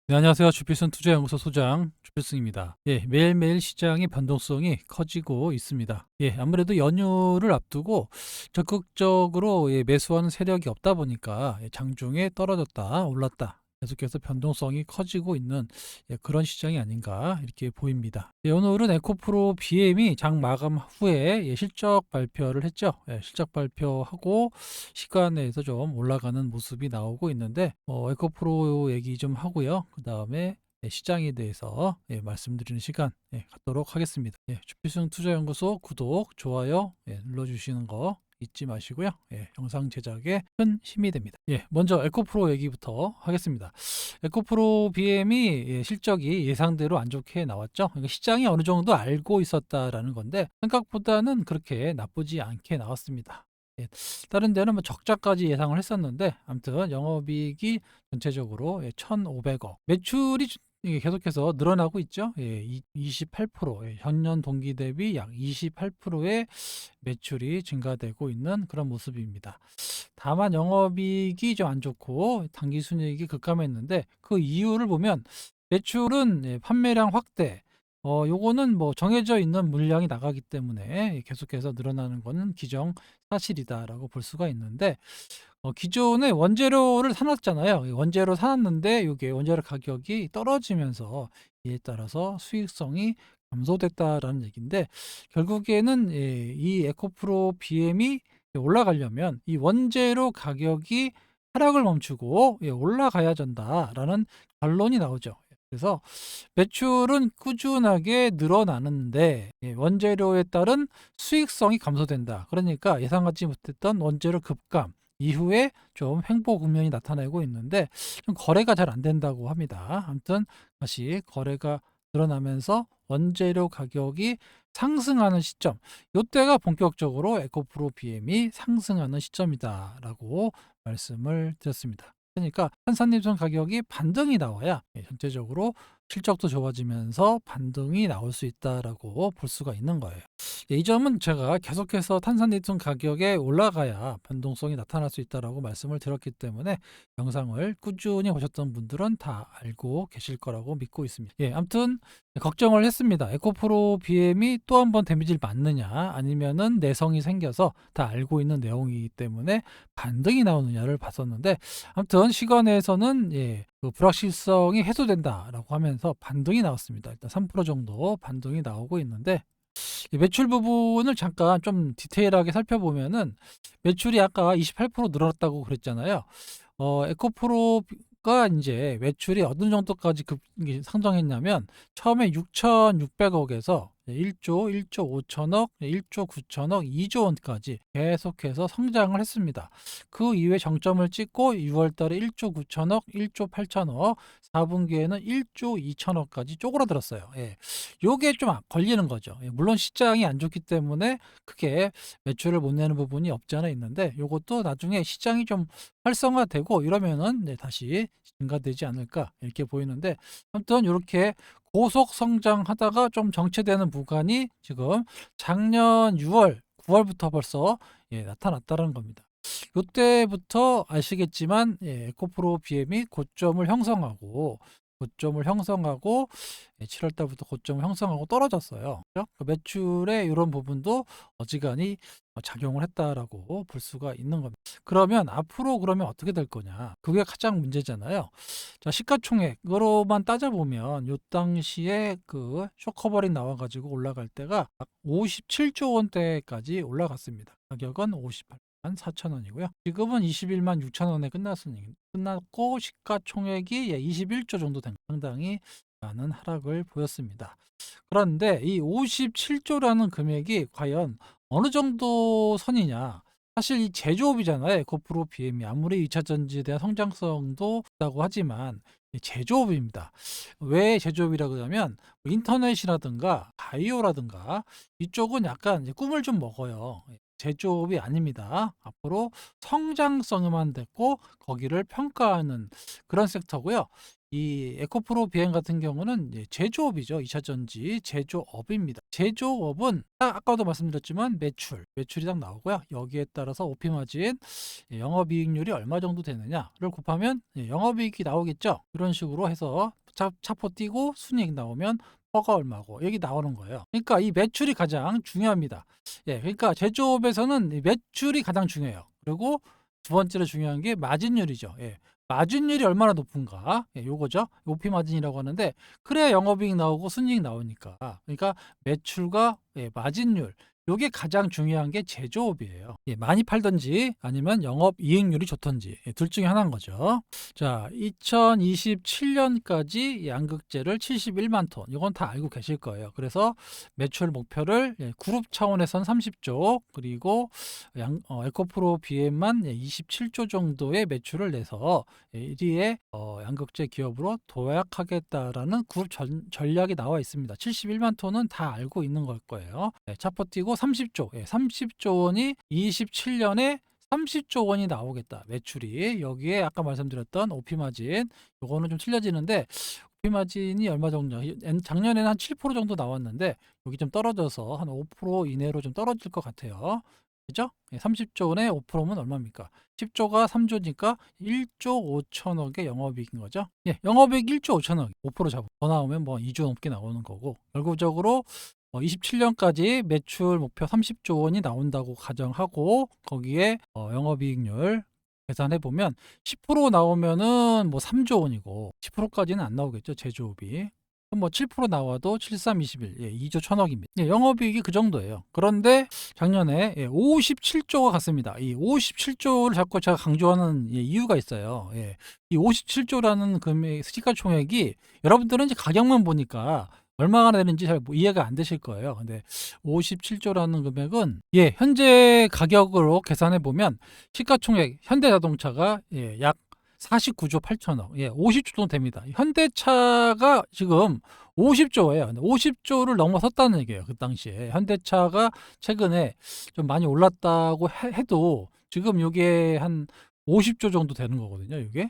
네, 안녕하세요. 주필승 투자연구소 소장 주필승입니다. 예, 매일매일 시장의 변동성이 커지고 있습니다. 예, 아무래도 연휴를 앞두고 적극적으로 매수하는 세력이 없다 보니까 장중에 떨어졌다 올랐다 계속해서 변동성이 커지고 있는 그런 시장이 아닌가 이렇게 보입니다. 오늘은 에코프로 BM이 장 마감 후에 실적 발표를 했죠. 실적 발표하고 시간 내에서 좀 올라가는 모습이 나오고 있는데 에코프로 얘기 좀 하고요. 그 다음에 시장에 대해서 말씀드리는 시간 갖도록 하겠습니다. 주필승 투자연구소 구독, 좋아요 눌러주시는 거 잊지 마시고요. 영상 제작에 큰 힘이 됩니다. 먼저 에코프로 얘기부터 하겠습니다. 에코프로 BM이 실적이 예상대로 안 좋게 나왔죠. 그러니까 시장이 어느 정도 알고 있었다라는 건데 생각보다는 그렇게 나쁘지 않게 나왔습니다. 다른 데는 뭐 적자까지 예상을 했었는데 아무튼 영업이익이 전체적으로 1,500억, 매출이 이게 계속해서 늘어나고 있죠. 28%, 전년 동기 대비 약 28%의 매출이 증가되고 있는 그런 모습입니다. 다만 영업이익이 좀 안 좋고 당기순이익이 급감했는데 그 이유를 보면 매출은 판매량 확대, 요거는 뭐 정해져 있는 물량이 나가기 때문에 계속해서 늘어나는 거는 기정사실이다라고 볼 수가 있는데 기존에 원재료를 사 놨잖아요. 원재료 사 놨는데 요게 원재료 가격이 떨어지면서 이에 따라서 수익성이 감소됐다라는 얘기인데 결국에는 이 에코프로 BM이 올라가려면 이 원재료 가격이 하락을 멈추고 올라가야 된다라는 결론이 나오죠. 그래서 매출은 꾸준하게 늘어나는데 원재료에 따른 수익성이 감소된다. 그러니까 예상하지 못했던 원재료 급감 이후에 좀 횡보 국면이 나타나고 있는데 좀 거래가 잘 안 된다고 합니다. 아무튼 다시 거래가 늘어나면서 원재료 가격이 상승하는 시점, 이때가 본격적으로 에코프로 BM이 상승하는 시점이다라고 말씀을 드렸습니다. 그러니까 한산림선 가격이 반등이 나와야 전체적으로 실적도 좋아지면서 반등이 나올 수 있다라고 볼 수가 있는 거예요. 이 점은 제가 계속해서 탄산리튬 가격에 올라가야 변동성이 나타날 수 있다라고 말씀을 드렸기 때문에 영상을 꾸준히 보셨던 분들은 다 알고 계실 거라고 믿고 있습니다. 아무튼 걱정을 했습니다. 에코프로 BM이 또 한 번 데미지를 맞느냐 아니면은 내성이 생겨서 다 알고 있는 내용이기 때문에 반등이 나오느냐를 봤었는데 아무튼 시간에서는 그 불확실성이 해소된다라고 하면서 반등이 나왔습니다. 일단 3% 정도 반등이 나오고 있는데 이 매출 부분을 잠깐 좀 디테일하게 살펴보면은 매출이 아까 28% 늘었다고 그랬잖아요. 에코프로가 이제 매출이 어느 정도까지 상승했냐면 처음에 6,600억에서 1조, 1조 5천억, 1조 9천억, 2조 원까지 계속해서 성장을 했습니다. 그 이후에 정점을 찍고 6월 달에 1조 9천억, 1조 8천억, 4분기에는 1조 2천억까지 쪼그라들었어요. 요게 좀 걸리는 거죠. 물론 시장이 안 좋기 때문에 크게 매출을 못 내는 부분이 없지 않아 있는데 요것도 나중에 시장이 좀 활성화되고 이러면은 다시 증가되지 않을까 이렇게 보이는데 아무튼 이렇게 고속 성장하다가 좀 정체되는 구간이 지금 작년 6월, 9월부터 벌써 나타났다는 겁니다. 이때부터 아시겠지만 에코프로 BM이 고점을 형성하고 7월 달부터 고점을 형성하고 떨어졌어요. 그죠? 그 매출의 이런 부분도 어지간히 작용을 했다라고 볼 수가 있는 겁니다. 그러면 앞으로 그러면 어떻게 될 거냐? 그게 가장 문제잖아요. 자, 시가총액으로만 따져보면 요 당시에 그 쇼커버링 나와가지고 올라갈 때가 57조 원대까지 올라갔습니다. 가격은 58만 4천 원이고요. 지금은 21만 6천 원에 끝났고 시가총액이 21조 정도 된 상당히 많은 하락을 보였습니다. 그런데 이 57조라는 금액이 과연 어느 정도 선이냐? 사실 이 제조업이잖아요. 에코프로 BM이 아무리 2차 전지에 대한 성장성도 있다고 하지만 제조업입니다. 왜 제조업이라고 하냐면 인터넷이라든가 바이오라든가 이쪽은 약간 이제 꿈을 좀 먹어요. 제조업이 아닙니다. 앞으로 성장성에만 됐고 거기를 평가하는 그런 섹터고요. 이 에코프로 비행 같은 경우는 이제 제조업이죠. 2차 전지 제조업입니다. 제조업은 아까도 말씀드렸지만 매출이 딱 나오고요. 여기에 따라서 오피 마진, 영업이익률이 얼마 정도 되느냐를 곱하면 영업이익이 나오겠죠. 이런 식으로 해서 차포 띄고 순이익 나오면 퍼가 얼마고 여기 나오는 거예요. 그러니까 이 매출이 가장 중요합니다. 그러니까 제조업에서는 이 매출이 가장 중요해요. 그리고 두 번째로 중요한 게 마진율이죠. 마진율이 얼마나 높은가, 요거죠. 오피 마진이라고 하는데 그래야 영업이익 나오고 순이익 나오니까. 그러니까 매출과 마진율, 요게 가장 중요한 게 제조업이에요. 많이 팔든지 아니면 영업이익률이 좋든지 둘 중에 하나인 거죠. 자, 2027년까지 양극재를 71만 톤, 이건 다 알고 계실 거예요. 그래서 매출 목표를 그룹 차원에선 30조, 그리고 에코프로 BM만 27조 정도의 매출을 내서 1위의 양극재 기업으로 도약하겠다라는 그룹 전략이 나와 있습니다. 71만 톤은 다 알고 있는 걸 거예요. 차포 띄고 30조, 30조 원이 27년에 30조 원이 나오겠다. 매출이. 여기에 아까 말씀드렸던 오피 마진, 요거는 좀 틀려지는데 오피 마진이 얼마 정도, 작년에는 한 7% 정도 나왔는데 여기 좀 떨어져서 한 5% 이내로 좀 떨어질 것 같아요. 그죠? 30조 원에 5%면 얼마입니까? 10조가 3조니까 1조 5천억의 영업이익인 거죠. 영업이익 1조 5천억, 5% 잡고 더 나오면 뭐 2조 넘게 나오는 거고, 결국적으로 27년까지 매출 목표 30조 원이 나온다고 가정하고 거기에 영업이익률 계산해 보면 10% 나오면은 뭐 3조 원이고 10%까지는 안 나오겠죠, 제조업이. 그럼 뭐 7% 나와도 7, 3, 21, 2조 1천억입니다. 영업이익이 그 정도예요. 그런데 작년에 57조가 갔습니다. 이 57조를 자꾸 제가 강조하는 이유가 있어요. 이 57조라는 금액, 시가총액이 여러분들은 이제 가격만 보니까 얼마가 되는지 잘 이해가 안 되실 거예요. 근데 57조라는 금액은 현재 가격으로 계산해 보면 시가총액 현대자동차가 약 49조 8천억, 50조 정도 됩니다. 현대차가 지금 50조예요. 50조를 넘어섰다는 얘기예요. 그 당시에 현대차가 최근에 좀 많이 올랐다고 해도 지금 이게 한 50조 정도 되는 거거든요. 이게.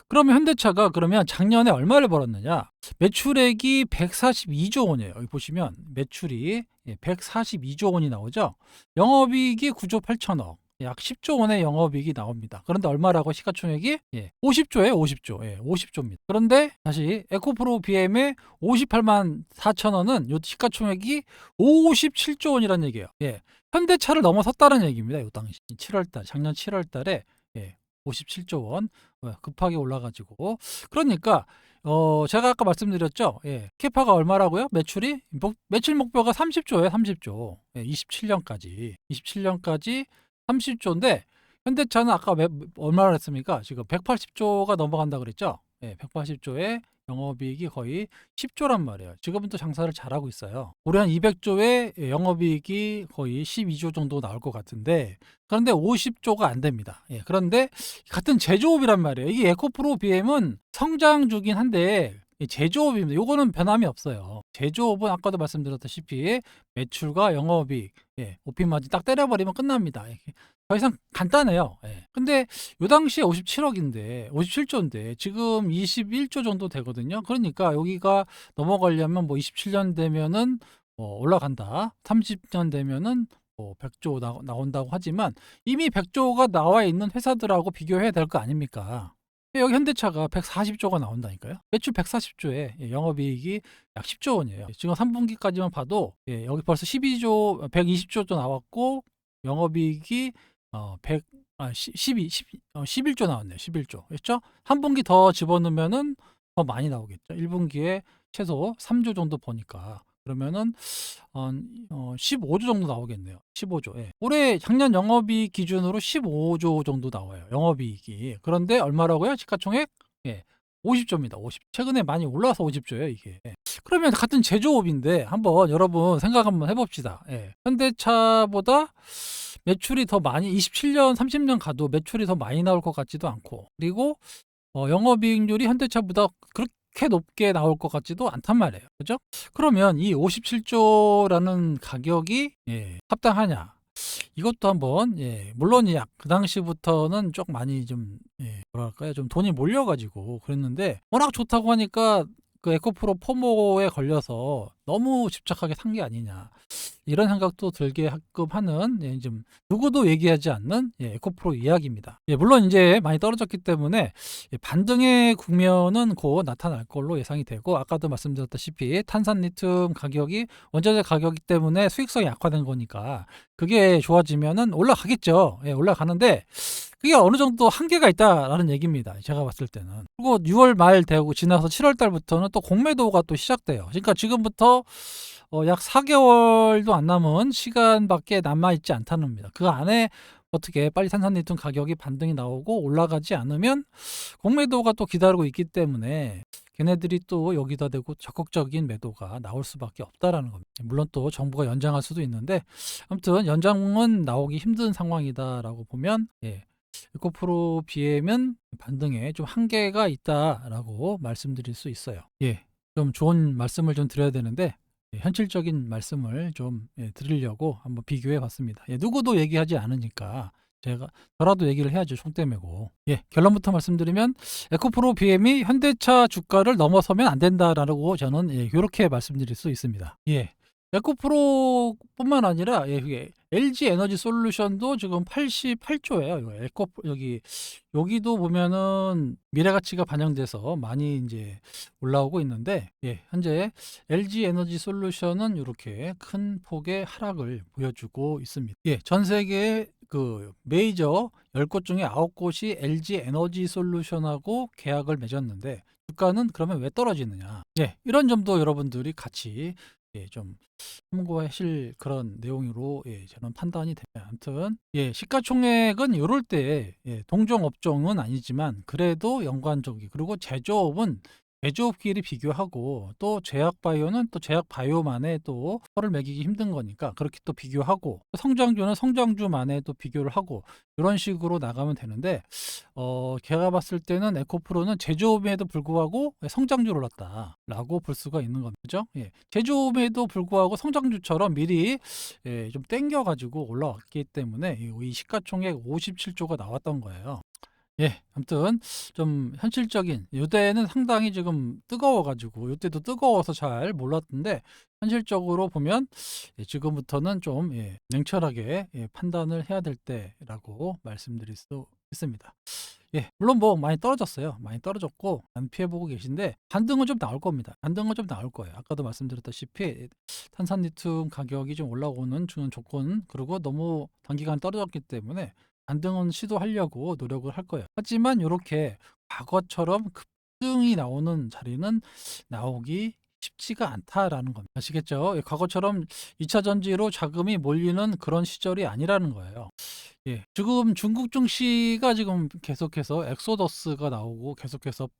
그러면 현대차가 그러면 작년에 얼마를 벌었느냐? 매출액이 142조 원이에요. 여기 보시면 매출이 142조 원이 나오죠. 영업이익이 9조 8천억. 약 10조 원의 영업이익이 나옵니다. 그런데 얼마라고 시가총액이? 50조예요, 50조. 50조입니다. 그런데 다시 에코프로 BM의 58만 4천 원은 요 시가총액이 57조 원이라는 얘기예요. 현대차를 넘어섰다는 얘기입니다. 요 당시 7월달, 작년 7월달에 57조 원 급하게 올라가지고. 그러니까 제가 아까 말씀드렸죠. 캐파가 얼마라고요? 매출 목표가 30조예요. 30조. 27년까지 30조인데 현대차는 아까 얼마나 했습니까? 지금 180조가 넘어간다 그랬죠. 180조에 영업이익이 거의 10조란 말이에요. 지금은 또 장사를 잘하고 있어요. 올해 한 200조에 영업이익이 거의 12조 정도 나올 것 같은데, 그런데 50조가 안 됩니다. 그런데 같은 제조업이란 말이에요. 이게 에코프로 BM은 성장주긴 한데 제조업입니다. 요거는 변함이 없어요. 제조업은 아까도 말씀드렸다시피 매출과 영업이익, 오피 마진 딱 때려버리면 끝납니다. 더 이상 간단해요. 근데 요 당시에 57억인데 57조인데 지금 21조 정도 되거든요. 그러니까 여기가 넘어가려면 뭐 27년 되면은 올라간다. 30년 되면은 100조 나온다고 하지만 이미 100조가 나와 있는 회사들하고 비교해야 될 거 아닙니까? 여기 현대차가 140조가 나온다니까요. 매출 140조에 영업이익이 약 10조 원이에요. 지금 3분기까지만 봐도 여기 벌써 12조, 120조도 나왔고 영업이익이 11조 나왔네요. 11조. 그렇죠? 한 분기 더 집어넣으면은 더 많이 나오겠죠. 1분기에 최소 3조 정도 버니까. 그러면은 15조 정도 나오겠네요. 15조. 올해 작년 영업이익 기준으로 15조 정도 나와요. 영업이익이. 그런데 얼마라고요? 시가총액? 50조입니다. 50. 최근에 많이 올라서 50조예요, 이게. 그러면 같은 제조업인데 한번 여러분 생각 한번 해봅시다. 현대차보다 매출이 더 많이 27년, 30년 가도 매출이 더 많이 나올 것 같지도 않고, 그리고 영업이익률이 현대차보다 그렇게 높게 나올 것 같지도 않단 말이에요. 그죠? 그러면 이 57조라는 가격이 합당하냐? 이것도 한번 물론 그 당시부터는 좀 많이 좀 뭐랄까요? 좀 돈이 몰려 가지고 그랬는데 워낙 좋다고 하니까 그 에코프로 포모에 걸려서 너무 집착하게 산 게 아니냐. 이런 생각도 들게 하끔 하는 좀 누구도 얘기하지 않는 에코프로 이야기입니다. 물론 이제 많이 떨어졌기 때문에 반등의 국면은 곧 나타날 걸로 예상이 되고 아까도 말씀드렸다시피 탄산 리튬 가격이 원자재 가격이 때문에 수익성이 약화된 거니까 그게 좋아지면은 올라가겠죠. 올라가는데 그게 어느 정도 한계가 있다라는 얘기입니다. 제가 봤을 때는. 그리고 6월 말 되고 지나서 7월 달부터는 또 공매도가 또 시작돼요. 그러니까 지금부터 약 4개월도 안 남은 시간밖에 남아있지 않다는 겁니다. 그 안에 어떻게 빨리 탄산리튬 가격이 반등이 나오고 올라가지 않으면 공매도가 또 기다리고 있기 때문에 걔네들이 또 여기다 대고 적극적인 매도가 나올 수밖에 없다라는 겁니다. 물론 또 정부가 연장할 수도 있는데 아무튼 연장은 나오기 힘든 상황이다라고 보면 에코프로 BM은 반등에 좀 한계가 있다라고 말씀드릴 수 있어요. 좀 좋은 말씀을 좀 드려야 되는데 현실적인 말씀을 좀 드리려고 한번 비교해 봤습니다. 누구도 얘기하지 않으니까 제가 저라도 얘기를 해야죠. 총대매고. 결론부터 말씀드리면 에코프로 BM이 현대차 주가를 넘어서면 안 된다라고 저는 이렇게 말씀드릴 수 있습니다. 에코프로뿐만 아니라 그게 LG 에너지 솔루션도 지금 88조예요. 여기도 보면은 미래 가치가 반영돼서 많이 이제 올라오고 있는데 현재 LG 에너지 솔루션은 이렇게 큰 폭의 하락을 보여주고 있습니다. 전 세계 그 메이저 10곳 중에 9곳이 LG 에너지 솔루션하고 계약을 맺었는데 주가는 그러면 왜 떨어지느냐? 이런 점도 여러분들이 같이 좀 참고하실 그런 내용으로 저는 판단이 됩니다. 아무튼 시가총액은 이럴 때 동종 업종은 아니지만 그래도 연관적이 그리고 제조업은 제조업끼리 비교하고 또 제약바이오는 또 제약바이오만의 또 혀를 매기기 힘든 거니까 그렇게 또 비교하고 성장주는 성장주만의 또 비교를 하고 이런 식으로 나가면 되는데 제가 봤을 때는 에코프로는 제조업에도 불구하고 성장주로 올랐다라고 볼 수가 있는 거죠. 제조업에도 불구하고 성장주처럼 미리 좀 땡겨가지고 올라왔기 때문에 이 시가총액 57조가 나왔던 거예요. 아무튼 좀 현실적인 요때는 상당히 지금 뜨거워가지고 요때도 뜨거워서 잘 몰랐던데 현실적으로 보면 지금부터는 좀 냉철하게 판단을 해야 될 때라고 말씀드릴 수 있습니다. 물론 뭐 많이 떨어졌어요. 많이 떨어졌고 안 피해보고 계신데 반등은 좀 나올 겁니다. 반등은 좀 나올 거예요. 아까도 말씀드렸다시피 탄산리튬 가격이 좀 올라오는 주는 조건 그리고 너무 단기간 떨어졌기 때문에 반등은 시도하려고 노력을 할 거예요. 하지만 이렇게 과거처럼 급등이 나오는 자리는 나오기 쉽지가 않다라는 겁니다. 아시겠죠? 과거처럼 2차 전지로 자금이 몰리는 그런 시절이 아니라는 거예요. 지금 중국 증시가 지금 계속해서 엑소더스가 나오고 계속해서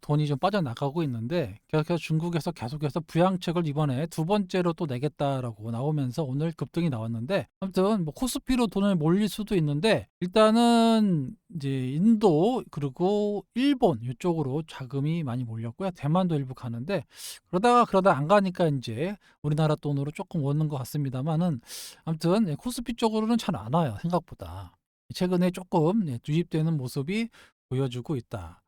돈이 좀 빠져나가고 있는데 계속해서 중국에서 계속해서 부양책을 이번에 두 번째로 또 내겠다라고 나오면서 오늘 급등이 나왔는데 아무튼 뭐 코스피로 돈을 몰릴 수도 있는데 일단은 이제 인도 그리고 일본 이쪽으로 자금이 많이 몰렸고요. 대만도 일부 가는데 그러다 안 가니까 이제 우리나라 돈으로 조금 오는 것 같습니다만은 아무튼 코스피 쪽으로는 잘 안 와요. 생각보다. 최근에 조금 유입되는 모습이 보여주고 있다.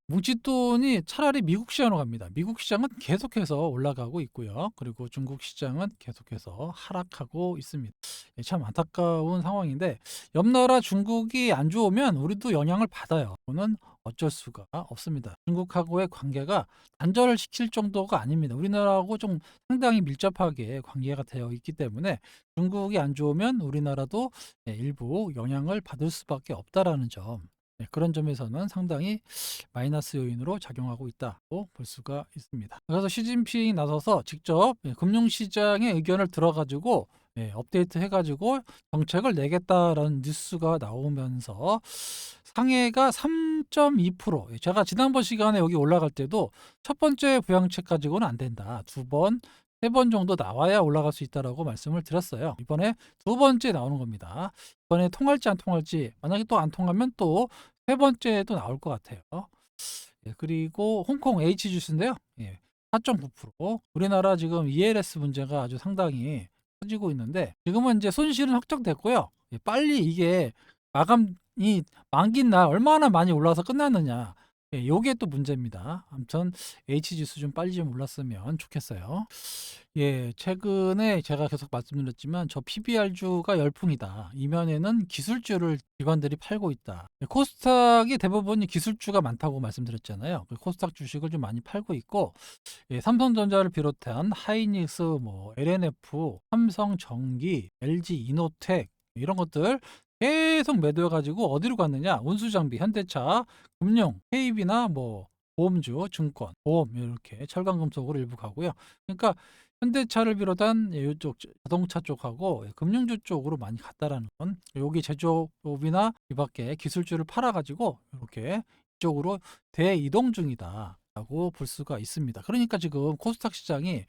뭉칫돈이 차라리 미국 시장으로 갑니다. 미국 시장은 계속해서 올라가고 있고요. 그리고 중국 시장은 계속해서 하락하고 있습니다. 참 안타까운 상황인데 옆 나라 중국이 안 좋으면 우리도 영향을 받아요. 그거는 어쩔 수가 없습니다. 중국하고의 관계가 단절을 시킬 정도가 아닙니다. 우리나라하고 좀 상당히 밀접하게 관계가 되어 있기 때문에 중국이 안 좋으면 우리나라도 일부 영향을 받을 수밖에 없다라는 점. 그런 점에서는 상당히 마이너스 요인으로 작용하고 있다고 볼 수가 있습니다. 그래서 시진핑이 나서서 직접 금융시장의 의견을 들어가지고 업데이트 해가지고 정책을 내겠다라는 뉴스가 나오면서 상해가 3.2%. 제가 지난번 시간에 여기 올라갈 때도 첫 번째 부양책 가지고는 안 된다. 두 번, 세 번 정도 나와야 올라갈 수 있다라고 말씀을 드렸어요. 이번에 두 번째 나오는 겁니다. 이번에 통할지 안 통할지 만약에 또 안 통하면 또 세 번째도 나올 것 같아요. 그리고 홍콩 H주스인데요. 4.9%. 우리나라 지금 ELS 문제가 아주 상당히 커지고 있는데 지금은 이제 손실은 확정됐고요. 예, 빨리 이게 마감이 만긴 날 얼마나 많이 올라서 끝났느냐. 예, 요게 또 문제입니다. 아무튼 H 지수 좀 빨리 좀 올랐으면 좋겠어요. 예, 최근에 제가 계속 말씀드렸지만 저 PBR주가 열풍이다. 이면에는 기술주를 기관들이 팔고 있다. 예, 코스닥이 대부분이 기술주가 많다고 말씀드렸잖아요. 그 코스닥 주식을 좀 많이 팔고 있고, 예, 삼성전자를 비롯한 하이닉스, 뭐 LNF, 삼성전기, LG 이노텍 이런 것들 계속 매도해가지고 어디로 갔느냐? 운수장비, 현대차, 금융, KB나 뭐 보험주, 증권, 보험 이렇게 철강금속으로 일부 가고요. 그러니까 현대차를 비롯한 이쪽 자동차 쪽하고 금융주 쪽으로 많이 갔다라는 건 여기 제조업이나 이 밖에 기술주를 팔아가지고 이렇게 이쪽으로 대이동 중이다라고 볼 수가 있습니다. 그러니까 지금 코스닥 시장이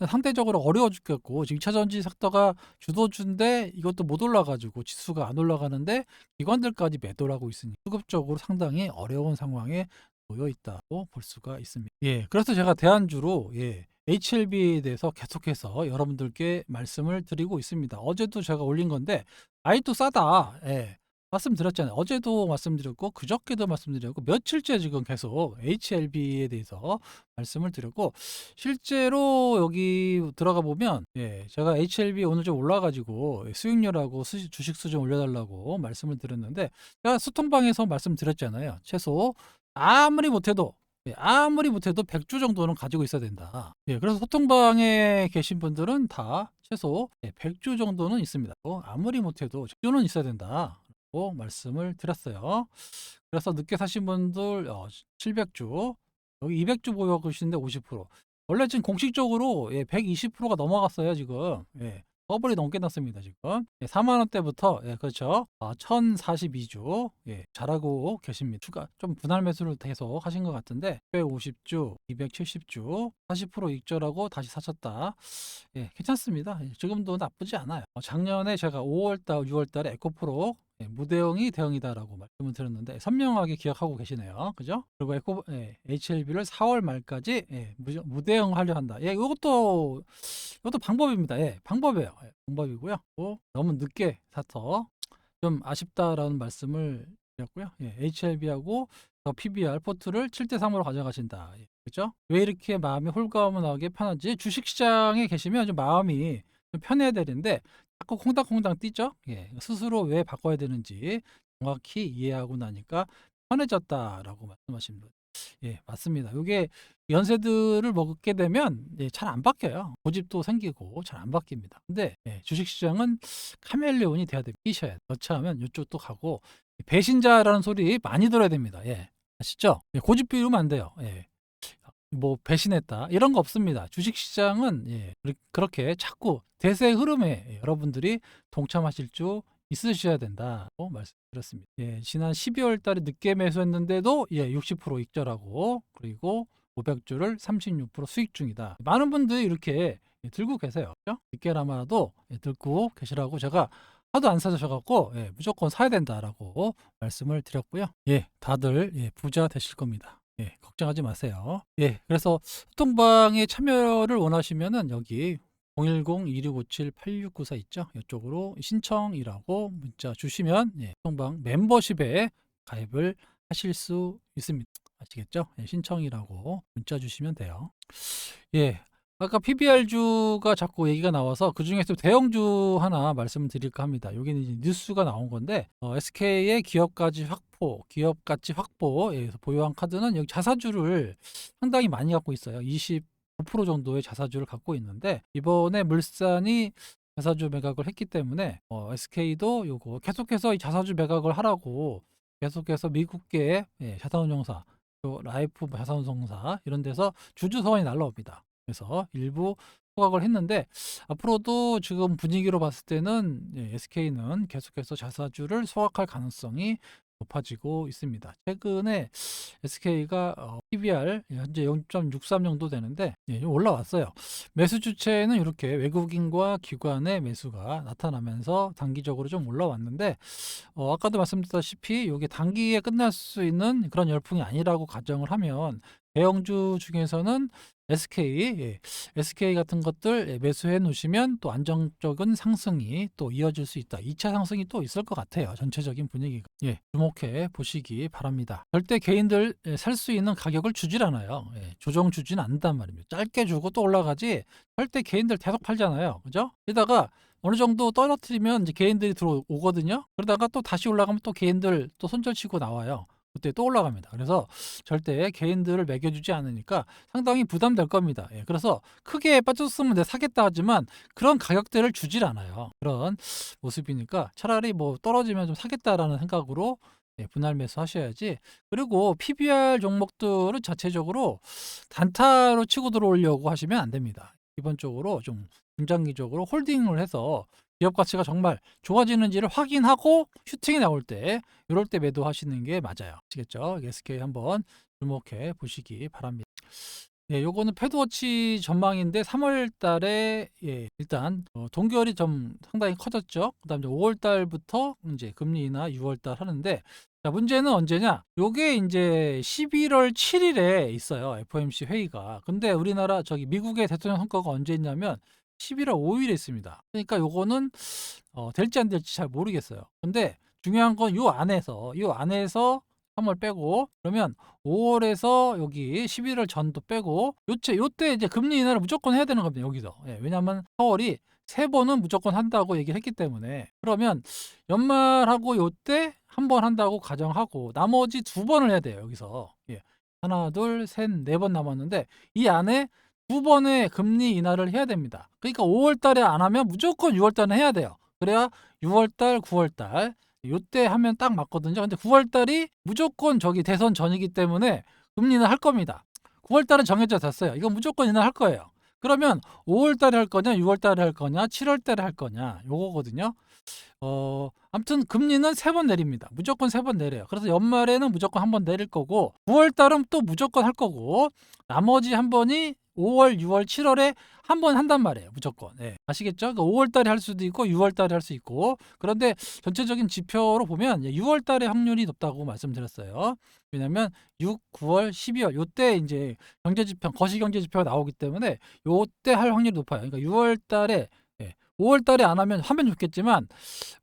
상대적으로 어려워 죽겠고 지금 2차 전지 섹터가 주도주인데 이것도 못 올라가지고 지수가 안 올라가는데 기관들까지 매도를 하고 있으니 수급적으로 상당히 어려운 상황에 놓여 있다고 볼 수가 있습니다. 예, 그래서 제가 대안주로 HLB에 대해서 계속해서 여러분들께 말씀을 드리고 있습니다. 어제도 제가 올린 건데 아직도 싸다. 예. 말씀드렸잖아요. 어제도 말씀드렸고 그저께도 말씀드렸고 며칠째 지금 계속 HLB에 대해서 말씀을 드렸고 실제로 여기 들어가 보면 제가 HLB 오늘 좀 올라가지고 수익률하고 주식 수준 올려달라고 말씀을 드렸는데 제가 소통방에서 말씀드렸잖아요. 최소 아무리 못해도 100주 정도는 가지고 있어야 된다. 그래서 소통방에 계신 분들은 다 최소 100주 정도는 있습니다. 아무리 못해도 100주는 있어야 된다. 고 말씀을 드렸어요. 그래서 늦게 사신 분들 700주, 여기 200주 보유하고 계시는데 50%. 원래 지금 공식적으로 120%가 넘어갔어요, 지금. 더블이 넘게 났습니다, 지금. 4만 원대부터 그렇죠. 1042주 잘하고 계십니다. 추가 좀 분할 매수를 계속 하신 것 같은데 150주, 270주, 40% 익절하고 다시 사셨다. 괜찮습니다. 지금도 나쁘지 않아요. 작년에 제가 5월달, 6월달에 에코프로 무대응이 대응이다라고 말씀을 드렸는데 선명하게 기억하고 계시네요. 그죠? 그리고 HLB를 4월 말까지 무대응하려 한다. 이것도 방법입니다. 방법이에요. 방법이고요. 너무 늦게 사서 좀 아쉽다라는 말씀을 드렸고요. HLB하고 PBR 포트를 7대 3으로 가져가신다. 그렇죠? 왜 이렇게 마음이 홀가분하게 편한지 주식시장에 계시면 좀 마음이 좀 편해야 되는데 자꾸 콩닥콩닥 뛰죠. 스스로 왜 바꿔야 되는지 정확히 이해하고 나니까 편해졌다라고 말씀하십니다. 맞습니다. 이게 연세들을 먹게 되면 잘 안 바뀌어요. 고집도 생기고 잘 안 바뀝니다. 근데 주식시장은 카멜레온이 돼야 됩니다. 끼셔야 돼요. 여차하면 이쪽도 가고 배신자라는 소리 많이 들어야 됩니다. 아시죠? 고집 피우면 안 돼요. 뭐 배신했다 이런 거 없습니다. 주식시장은 그렇게 자꾸 대세의 흐름에 여러분들이 동참하실 줄 있으셔야 된다고 말씀드렸습니다. 지난 12월 달에 늦게 매수했는데도 60% 익절하고 그리고 500주를 36% 수익 중이다. 많은 분들이 이렇게 들고 계세요. 그렇죠? 늦게나마도 들고 계시라고 제가 하도 안 사주셔갖고 무조건 사야 된다라고 말씀을 드렸고요. 다들 부자 되실 겁니다. 걱정하지 마세요. 그래서 소통방에 참여를 원하시면은 여기 010-2657-8694 있죠? 이쪽으로 신청이라고 문자 주시면 소통방 멤버십에 가입을 하실 수 있습니다. 아시겠죠? 신청이라고 문자 주시면 돼요. 아까 PBR주가 자꾸 얘기가 나와서 그 중에서 대형주 하나 말씀을 드릴까 합니다. 여기는 이제 뉴스가 나온 건데 SK의 기업 가치 확보에서 보유한 카드는 여기 자사주를 상당히 많이 갖고 있어요. 25% 정도의 자사주를 갖고 있는데 이번에 물산이 자사주 매각을 했기 때문에 SK도 요거 계속해서 이 자사주 매각을 하라고 계속해서 미국계 자산운용사 라이프 자산운용사 이런 데서 주주 서원이 날라옵니다. 그래서 일부 소각을 했는데 앞으로도 지금 분위기로 봤을 때는 SK는 계속해서 자사주를 소각할 가능성이 높아지고 있습니다. 최근에 SK가 PBR 현재 0.63 정도 되는데 올라왔어요. 매수 주체는 이렇게 외국인과 기관의 매수가 나타나면서 단기적으로 좀 올라왔는데 아까도 말씀드렸다시피 이게 단기에 끝날 수 있는 그런 열풍이 아니라고 가정을 하면 대형주 중에서는 SK, SK 같은 것들 매수해 놓으시면 또 안정적인 상승이 또 이어질 수 있다. 2차 상승이 또 있을 것 같아요. 전체적인 분위기가. 주목해 보시기 바랍니다. 절대 개인들 살 수 있는 가격을 주질 않아요. 조정 주지는 않는단 말입니다. 짧게 주고 또 올라가지 절대 개인들 계속 팔잖아요. 그죠? 게다가 어느 정도 떨어뜨리면 이제 개인들이 들어오거든요. 그러다가 또 다시 올라가면 또 개인들 또 손절치고 나와요. 그때 또 올라갑니다. 그래서 절대 개인들을 매겨주지 않으니까 상당히 부담될 겁니다. 그래서 크게 빠졌으면 내가 사겠다 하지만 그런 가격대를 주질 않아요. 그런 모습이니까 차라리 뭐 떨어지면 좀 사겠다라는 생각으로 분할 매수 하셔야지. 그리고 PBR 종목들은 자체적으로 단타로 치고 들어오려고 하시면 안 됩니다. 기본적으로 좀 중장기적으로 홀딩을 해서 기업 가치가 정말 좋아지는지를 확인하고 슈팅이 나올 때 이럴 때 매도하시는 게 맞아요. 아시겠죠? SK 한번 주목해 보시기 바랍니다. 요거는 패드워치 전망인데 3월 달에 일단 동결이 좀 상당히 커졌죠. 그다음에 5월 달부터 이제 금리 인하 6월 달 하는데 자, 문제는 언제냐? 요게 이제 11월 7일에 있어요. FOMC 회의가. 근데 우리나라 미국의 대통령 선거가 언제 있냐면 11월 5일에 있습니다. 그러니까 요거는 될지 안 될지 잘 모르겠어요. 근데 중요한 건 요 안에서 3월 빼고 그러면 5월에서 여기 11월 전도 빼고 요때 이제 금리 인하를 무조건 해야 되는 겁니다. 여기서. 왜냐하면 4월이 3번은 무조건 한다고 얘기를 했기 때문에 그러면 연말하고 요때 한 번 한다고 가정하고 나머지 2번을 해야 돼요. 여기서. 하나, 둘, 셋, 4번 남았는데 이 안에 2번의 금리 인하를 해야 됩니다. 그러니까 5월 달에 안 하면 무조건 6월 달에 해야 돼요. 그래야 6월 달, 9월 달 요때 하면 딱 맞거든요. 근데 9월 달이 무조건 대선 전이기 때문에 금리 인하 할 겁니다. 9월 달은 정해져 됐어요. 이건 무조건 인하 할 거예요. 그러면 5월 달에 할 거냐, 6월 달에 할 거냐, 7월 달에 할 거냐 요거거든요. 아무튼 금리는 3번 내립니다. 무조건 3번 내려요. 그래서 연말에는 무조건 한 번 내릴 거고 9월 달은 또 무조건 할 거고 나머지 한 번이 5월, 6월, 7월에 한 번 한단 말이에요. 무조건. 아시겠죠? 그러니까 5월 달에 할 수도 있고 6월 달에 할 수 있고 그런데 전체적인 지표로 보면 6월 달에 확률이 높다고 말씀드렸어요. 왜냐면 6, 9월, 12월 요때 이제 경제지표, 거시경제지표가 나오기 때문에 요때 할 확률이 높아요. 그러니까 6월 달에 5월 달에 안 하면 좋겠지만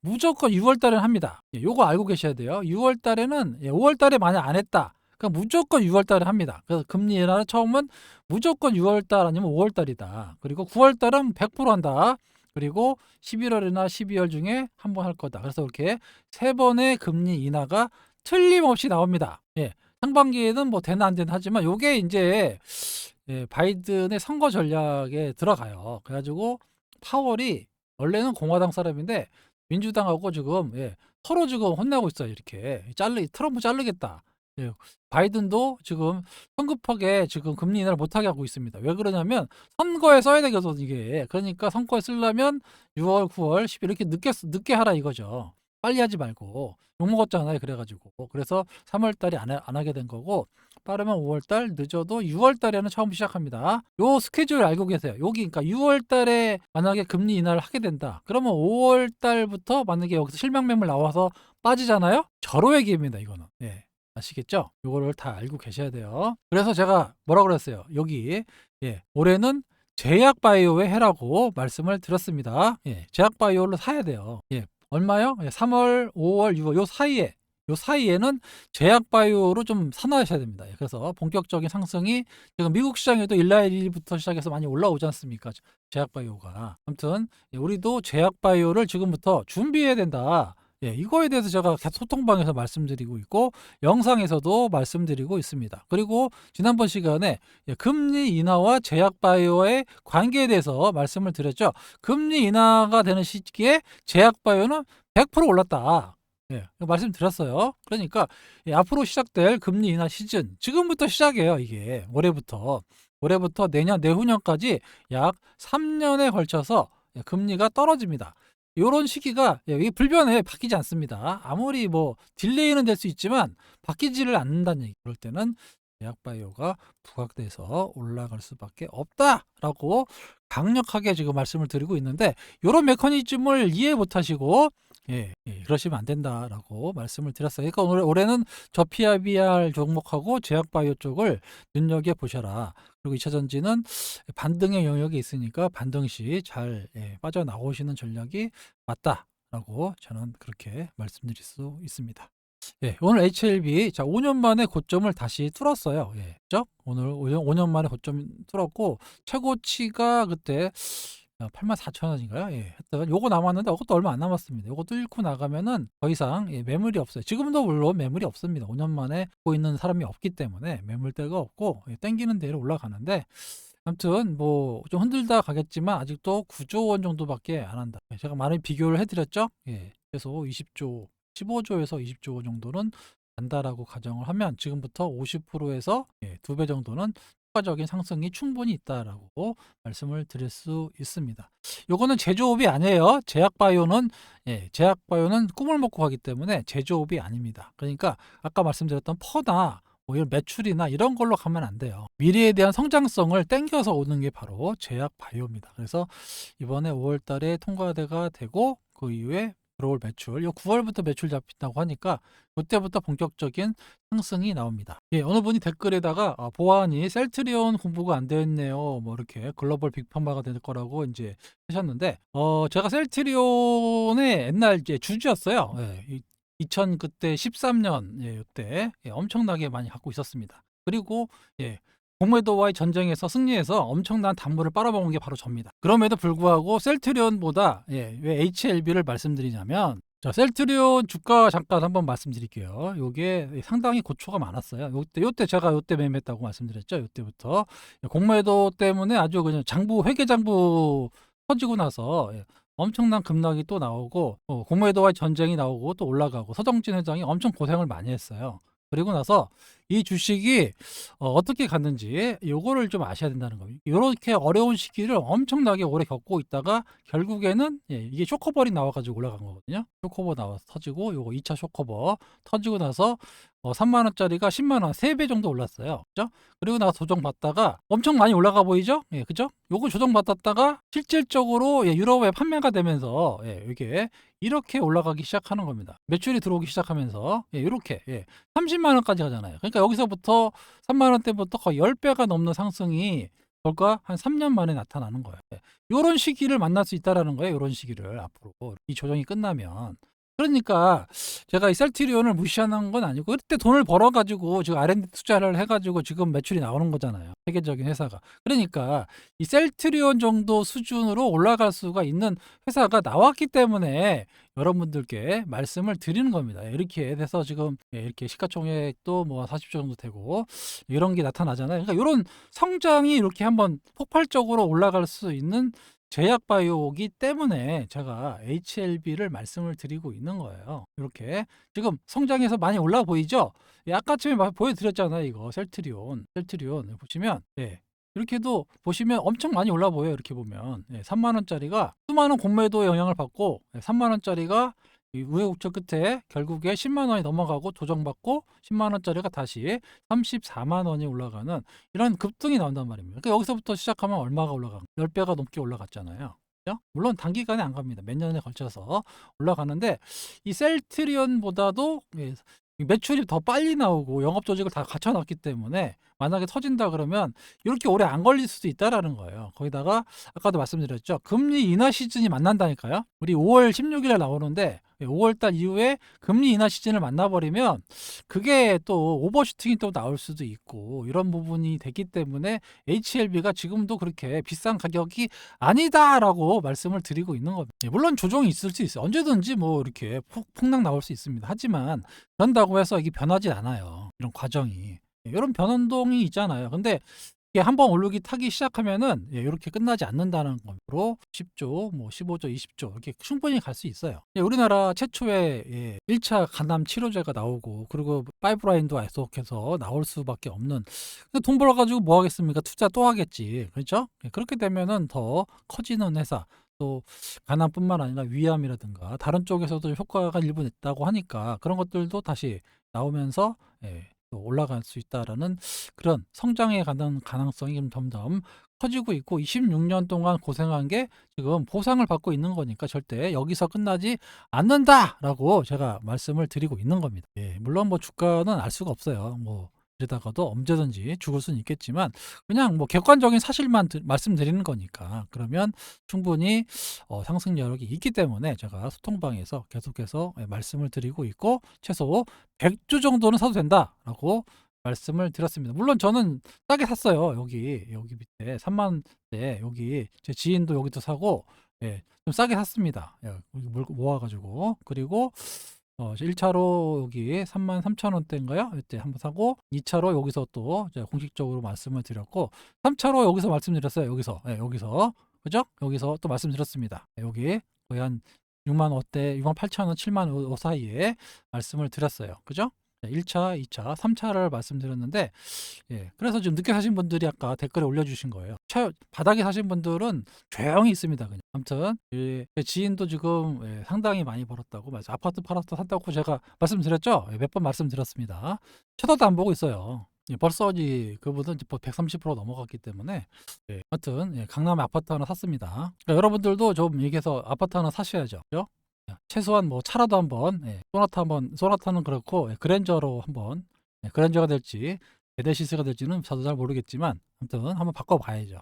무조건 6월 달에는 합니다. 요거 알고 계셔야 돼요. 6월 달에는 5월 달에 만약 안 했다. 그럼 무조건 6월 달에 합니다. 그래서 금리 인하는 처음은 무조건 6월 달 아니면 5월 달이다. 그리고 9월 달은 100% 한다. 그리고 11월이나 12월 중에 한 번 할 거다. 그래서 이렇게 3번의 금리 인하가 틀림없이 나옵니다. 상반기에는 뭐 되나 안 되나 하지만 요게 이제 바이든의 선거 전략에 들어가요. 그래가지고 파월이 원래는 공화당 사람인데 민주당하고 지금 서로 지금 혼내고 있어요. 이렇게 트럼프 자르겠다. 바이든도 지금 성급하게 지금 금리 인하를 못하게 하고 있습니다. 왜 그러냐면 선거에 써야 되거든 이게. 그러니까 선거에 쓰려면 6월, 9월, 10일 이렇게 늦게 하라 이거죠. 빨리 하지 말고 욕먹었잖아요. 그래가지고 그래서 3월 달에 안 하게 된 거고 빠르면 5월 달, 늦어도 6월 달에는 처음 시작합니다. 요 스케줄 알고 계세요. 여기 그러니까 6월 달에 만약에 금리 인하를 하게 된다. 그러면 5월 달부터 만약에 여기서 실명 매물 나와서 빠지잖아요. 절호의 기회입니다. 이거는. 아시겠죠? 요거를 다 알고 계셔야 돼요. 그래서 제가 뭐라 그랬어요? 여기 올해는 제약 바이오에 해라고 말씀을 드렸습니다. 제약 바이오를 사야 돼요. 얼마요? 3월, 5월, 6월 요 사이에는 제약 바이오로 좀 사놔셔야 됩니다. 그래서 본격적인 상승이 지금 미국 시장에도 1날1일부터 시작해서 많이 올라오지 않습니까? 제약 바이오가. 아무튼 우리도 제약 바이오를 지금부터 준비해야 된다. 이거에 대해서 제가 계속 소통방에서 말씀드리고 있고 영상에서도 말씀드리고 있습니다. 그리고 지난번 시간에 금리 인하와 제약 바이오의 관계에 대해서 말씀을 드렸죠. 금리 인하가 되는 시기에 제약 바이오는 100% 올랐다. 말씀드렸어요. 그러니까 앞으로 시작될 금리 인하 시즌 지금부터 시작이에요. 이게 올해부터 내년 내후년까지 약 3년에 걸쳐서 금리가 떨어집니다. 이런 시기가 불변해 바뀌지 않습니다. 아무리 뭐 딜레이는 될 수 있지만 바뀌지를 않는다는 얘기. 그럴 때는 제약바이오가 부각돼서 올라갈 수밖에 없다라고 강력하게 지금 말씀을 드리고 있는데 이런 메커니즘을 이해 못하시고 그러시면 안 된다라고 말씀을 드렸어요. 그러니까 올해는 저PBR 종목하고 제약바이오 쪽을 눈여겨 보셔라. 그리고 2차 전지는 반등의 영역이 있으니까 반등 시 잘 빠져나오시는 전략이 맞다라고 저는 그렇게 말씀드릴 수 있습니다. 오늘 HLB 자 5년 만에 고점을 다시 뚫었어요. 그죠? 오늘 5년 만에 고점 뚫었고 최고치가 그때 84,000원인가요? 하여튼 요거 남았는데 이것도 얼마 안 남았습니다. 요거 뚫고 나가면은 더 이상 매물이 없어요. 지금도 물론 매물이 없습니다. 5년 만에 보고 있는 사람이 없기 때문에 매물대가 없고 땡기는 대로 올라가는데 아무튼 뭐 좀 흔들다 가겠지만 아직도 9조 원 정도밖에 안 한다. 제가 많이 비교를 해드렸죠. 그래서 20조, 15조에서 20조 원 정도는 간다라고 가정을 하면 지금부터 50%에서 2배 정도는 추가적인 상승이 충분히 있다라고 말씀을 드릴 수 있습니다. 요거는 제조업이 아니에요. 제약바이오는 꿈을 먹고 가기 때문에 제조업이 아닙니다. 그러니까 아까 말씀드렸던 퍼나 뭐 이런 매출이나 이런 걸로 가면 안 돼요. 미래에 대한 성장성을 땡겨서 오는 게 바로 제약바이오입니다. 그래서 이번에 5월 달에 통과가 되고 그 이후에 들어올 매출, 요 9월부터 매출 잡힌다고 하니까 그때부터 본격적인 상승이 나옵니다. 어느 분이 댓글에다가 보안이 셀트리온 공부가 안 되었네요. 뭐 이렇게 글로벌 빅파마가 될 거라고 이제 하셨는데, 제가 셀트리온의 옛날 이제 주주였어요. 2000 그때 13년 이때 엄청나게 많이 갖고 있었습니다. 그리고 공매도와의 전쟁에서 승리해서 엄청난 담보를 빨아먹은 게 바로 접니다. 그럼에도 불구하고 셀트리온보다 왜 HLB를 말씀드리냐면 자, 셀트리온 주가 잠깐 한번 말씀드릴게요. 요게 상당히 고초가 많았어요. 요때 제가 요때 매매했다고 말씀드렸죠. 요때부터 공매도 때문에 아주 그냥 회계 장부 터지고 나서 엄청난 급락이 또 나오고 공매도와의 전쟁이 나오고 또 올라가고 서정진 회장이 엄청 고생을 많이 했어요. 그리고 나서 이 주식이 어떻게 갔는지 요거를 좀 아셔야 된다는 겁니다. 이렇게 어려운 시기를 엄청나게 오래 겪고 있다가 결국에는 이게 쇼커볼이 나와가지고 올라간 거거든요. 쇼커볼 나와서 터지고 요거 2차 쇼커볼 터지고 나서 3만 원짜리가 10만 원, 3배 정도 올랐어요. 그죠? 그리고 나서 조정받다가 엄청 많이 올라가 보이죠? 그죠? 요거 조정받았다가 실질적으로 유럽에 판매가 되면서 이게 이렇게 올라가기 시작하는 겁니다. 매출이 들어오기 시작하면서 이렇게 30만 원까지 가잖아요. 그러니까 여기서부터 3만 원대부터 거의 10배가 넘는 상승이 결과 한 3년 만에 나타나는 거예요. 이런 시기를 만날 수 있다라는 거예요. 이런 시기를 앞으로 이 조정이 끝나면. 그러니까 제가 이 셀트리온을 무시하는 건 아니고 그때 돈을 벌어가지고 지금 R&D 투자를 해가지고 지금 매출이 나오는 거잖아요. 세계적인 회사가. 그러니까 이 셀트리온 정도 수준으로 올라갈 수가 있는 회사가 나왔기 때문에 여러분들께 말씀을 드리는 겁니다. 이렇게 돼서 지금 이렇게 시가총액도 뭐 40조 정도 되고 이런 게 나타나잖아요. 그러니까 이런 성장이 이렇게 한번 폭발적으로 올라갈 수 있는 제약바이오이기 때문에 제가 HLB를 말씀을 드리고 있는 거예요. 이렇게 지금 성장해서 많이 올라 보이죠? 아까쯤에 보여드렸잖아요. 이거 셀트리온 보시면 이렇게도 보시면 엄청 많이 올라 보여요. 이렇게 보면 3만 원짜리가 수많은 공매도 영향을 받고 3만 원짜리가 이 우여곡절 끝에 결국에 10만 원이 넘어가고 도정받고 10만 원짜리가 다시 34만 원이 올라가는 이런 급등이 나온단 말입니다. 그러니까 여기서부터 시작하면 얼마가 올라간 10배가 넘게 올라갔잖아요. 그죠? 물론 단기간에 안 갑니다. 몇 년에 걸쳐서 올라가는데 이 셀트리온보다도 매출이 더 빨리 나오고 영업 조직을 다 갖춰놨기 때문에 만약에 터진다 그러면 이렇게 오래 안 걸릴 수도 있다라는 거예요. 거기다가 아까도 말씀드렸죠. 금리 인하 시즌이 만난다니까요. 우리 5월 16일에 나오는데 5월 달 이후에 금리 인하 시즌을 만나버리면 그게 또 오버슈팅이 또 나올 수도 있고 이런 부분이 되기 때문에 HLB가 지금도 그렇게 비싼 가격이 아니다라고 말씀을 드리고 있는 겁니다. 물론 조정이 있을 수 있어요. 언제든지 뭐 이렇게 폭락 나올 수 있습니다. 하지만 그런다고 해서 이게 변하지 않아요. 이런 과정이. 이런 변동이 있잖아요. 근데 이게 한번 오르기 타기 시작하면은 이렇게 끝나지 않는다는 거로 10조, 뭐 15조, 20조 이렇게 충분히 갈 수 있어요. 우리나라 최초의 1차 간암 치료제가 나오고 그리고 파이프라인도 계속해서 나올 수밖에 없는 돈 벌어가지고 뭐 하겠습니까? 투자 또 하겠지. 그렇죠? 그렇게 되면은 더 커지는 회사 또 간암뿐만 아니라 위암이라든가 다른 쪽에서도 효과가 일부 냈다고 하니까 그런 것들도 다시 나오면서 또 올라갈 수 있다라는 그런 성장에 가는 가능성이 점점 커지고 있고 26년 동안 고생한 게 지금 보상을 받고 있는 거니까 절대 여기서 끝나지 않는다라고 제가 말씀을 드리고 있는 겁니다. 예, 물론 뭐 주가는 알 수가 없어요. 뭐 이러다가도 언제든지 죽을 수는 있겠지만 그냥 뭐 객관적인 사실만 말씀드리는 거니까 그러면 충분히 상승 여력이 있기 때문에 제가 소통방에서 계속해서 말씀을 드리고 있고 최소 100주 정도는 사도 된다라고 말씀을 드렸습니다. 물론 저는 싸게 샀어요. 여기 밑에 3만 대 여기 제 지인도 여기도 사고 좀 싸게 샀습니다. 여기 모아가지고 그리고 1차로 여기 33,000원대인가요? 이때 한번 사고 2차로 여기서 또 이제 공식적으로 말씀을 드렸고 3차로 여기서 말씀드렸어요. 여기서 그죠? 여기서 또 말씀드렸습니다. 여기 거의 한 6만 원대 6만 8천 원 7만 원 사이에 말씀을 드렸어요. 그죠? 1차, 2차, 3차를 말씀드렸는데 그래서 지금 늦게 사신 분들이 아까 댓글에 올려주신 거예요. 바닥에 사신 분들은 조용히 있습니다. 그냥. 아무튼 제 지인도 지금 상당히 많이 벌었다고 아파트 팔아서 산다고 제가 말씀드렸죠. 몇 번 말씀드렸습니다. 쳐다도 안 보고 있어요. 벌써 그분은 130% 넘어갔기 때문에 아무튼 강남에 아파트 하나 샀습니다. 그러니까 여러분들도 좀 얘기해서 아파트 하나 사셔야죠. 그죠? 최소한 뭐 차라도 한번 소나타는 그렇고 그랜저로 한번 그랜저가 될지 메데시스가 될지는 저도 잘 모르겠지만 아무튼 한번 바꿔봐야죠.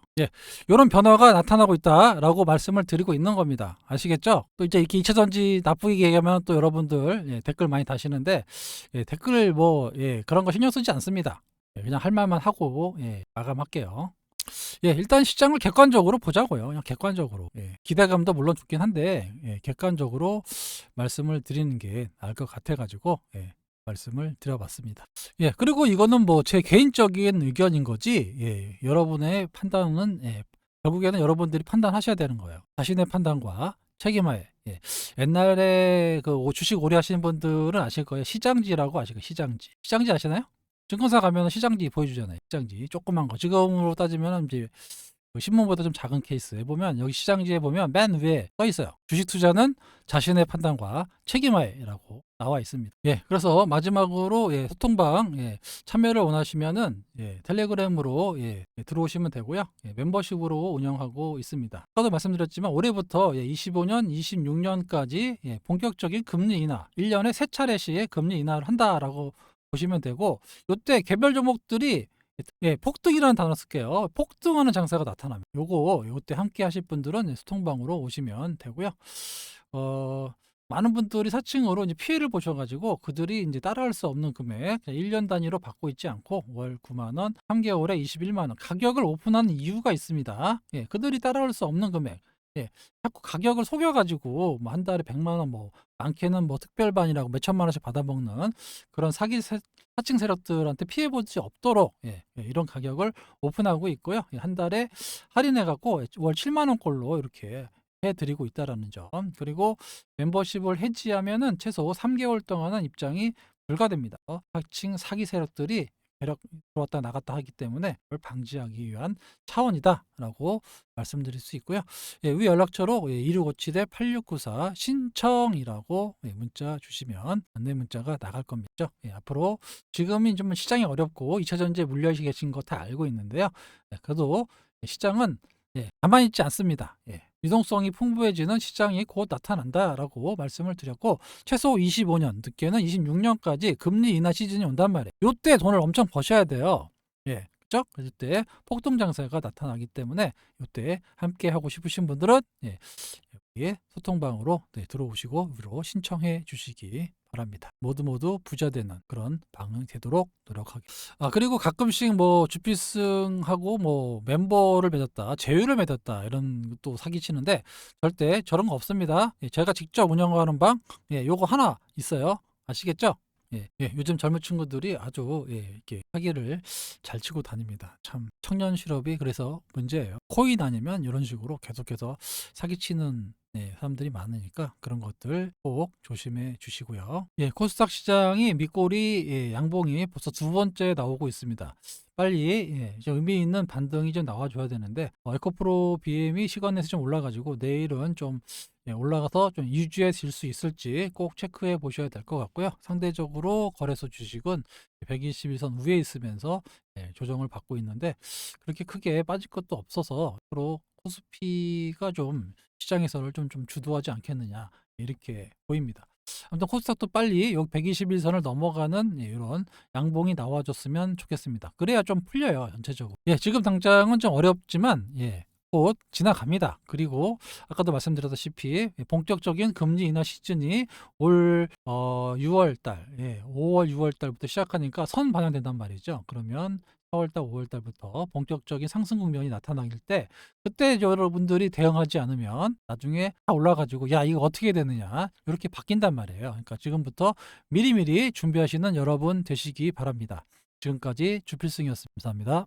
이런 변화가 나타나고 있다라고 말씀을 드리고 있는 겁니다. 아시겠죠? 또 이제 이렇게 2차전지 나쁘게 얘기하면 또 여러분들 댓글 많이 다시는데 댓글 뭐 그런 거 신경 쓰지 않습니다. 그냥 할 말만 하고 마감할게요. 일단 시장을 객관적으로 보자고요. 그냥 객관적으로. 기대감도 물론 좋긴 한데 객관적으로 말씀을 드리는 게 나을 것 같아가지고 말씀을 드려봤습니다. 그리고 이거는 뭐 제 개인적인 의견인 거지 여러분의 판단은 결국에는 여러분들이 판단하셔야 되는 거예요. 자신의 판단과 책임하에. 옛날에 그 주식 오래 하시는 분들은 아실 거예요. 시장지라고 아시고 시장지 아시나요? 증권사 가면 시장지 보여주잖아요. 시장지 조그만 거. 지금으로 따지면 이제 신문보다 좀 작은 케이스에 보면 여기 시장지에 보면 맨 위에 써 있어요. 주식 투자는 자신의 판단과 책임하에라고 나와 있습니다. 그래서 마지막으로 소통방 참여를 원하시면은 텔레그램으로 들어오시면 되고요. 멤버십으로 운영하고 있습니다. 아까도 말씀드렸지만 올해부터 25년, 26년까지 본격적인 금리 인하, 1년에 3차례씩 금리 인하를 한다라고 보시면 되고 이때 개별 종목들이 폭등이라는 단어 쓸게요. 폭등하는 장세가 나타납니다. 요때 함께 하실 분들은 소통방으로 오시면 되고요. 많은 분들이 사칭으로 이제 피해를 보셔가지고 그들이 이제 따라할 수 없는 금액 1년 단위로 받고 있지 않고 월 9만 원, 3개월에 21만 원 가격을 오픈하는 이유가 있습니다. 그들이 따라올 수 없는 금액. 자꾸 가격을 속여가지고 뭐 한 달에 100만 원, 뭐 많게는 뭐 특별반이라고 몇 천만 원씩 받아먹는 그런 사칭 세력들한테 피해 볼 수 없도록 이런 가격을 오픈하고 있고요. 한 달에 할인해갖고 월 7만 원꼴로 이렇게 해드리고 있다라는 점. 그리고 멤버십을 해지하면은 최소 3개월 동안은 입장이 불가됩니다. 사칭 사기 세력들이 대략 들어왔다 나갔다 하기 때문에 그걸 방지하기 위한 차원이다라고 말씀드릴 수 있고요. 위 연락처로 1657-8694 신청이라고 문자 주시면 안내 문자가 나갈 겁니다. 앞으로 지금이 좀 시장이 어렵고 2차 전지에 물려 계신 거 다 알고 있는데요. 그래도 시장은 가만히 있지 않습니다. 유동성이 풍부해지는 시장이 곧 나타난다라고 말씀을 드렸고 최소 25년, 늦게는 26년까지 금리 인하 시즌이 온단 말이에요. 이때 돈을 엄청 버셔야 돼요. 그죠? 그럴 때 폭등 장세가 나타나기 때문에 이때 함께 하고 싶으신 분들은 여기에 소통방으로 들어오시고 위로 신청해 주시기 바랍니다. 모두 부자 되는 그런 방이 되도록 노력하겠습니다. 그리고 가끔씩 뭐 주필승하고 뭐 멤버를 맺었다, 제휴를 맺었다 이런 또 사기치는데 절대 저런 거 없습니다. 제가 직접 운영하는 방 요거 하나 있어요. 아시겠죠? 요즘 젊은 친구들이 아주 이렇게 사기를 잘 치고 다닙니다. 참 청년 실업이 그래서 문제예요. 코인 아니면 이런 식으로 계속해서 사기치는 사람들이 많으니까 그런 것들 꼭 조심해 주시고요. 코스닥 시장이 밑꼬리 양봉이 벌써 두 번째 나오고 있습니다. 빨리 좀 의미 있는 반등이 좀 나와줘야 되는데 에코프로 BM이 시간 내에서 좀 올라가지고 내일은 좀 올라가서 좀 유지해질 수 있을지 꼭 체크해 보셔야 될 것 같고요. 상대적으로 거래소 주식은 121선 위에 있으면서 조정을 받고 있는데 그렇게 크게 빠질 것도 없어서 앞으로 코스피가 좀 시장에서를 좀 주도하지 않겠느냐 이렇게 보입니다. 아무튼 코스닥도 빨리 요 121선을 넘어가는 이런 양봉이 나와줬으면 좋겠습니다. 그래야 좀 풀려요 전체적으로. 지금 당장은 좀 어렵지만 곧 지나갑니다. 그리고 아까도 말씀드렸다시피 본격적인 금리 인하 시즌이 올 6월 달, 5월, 6월 달부터 시작하니까 선 반영된단 말이죠. 그러면 4월 달, 5월 달부터 본격적인 상승 국면이 나타나길 때 그때 여러분들이 대응하지 않으면 나중에 다 올라가지고 야 이거 어떻게 되느냐 이렇게 바뀐단 말이에요. 그러니까 지금부터 미리미리 준비하시는 여러분 되시기 바랍니다. 지금까지 주필승이었습니다. 감사합니다.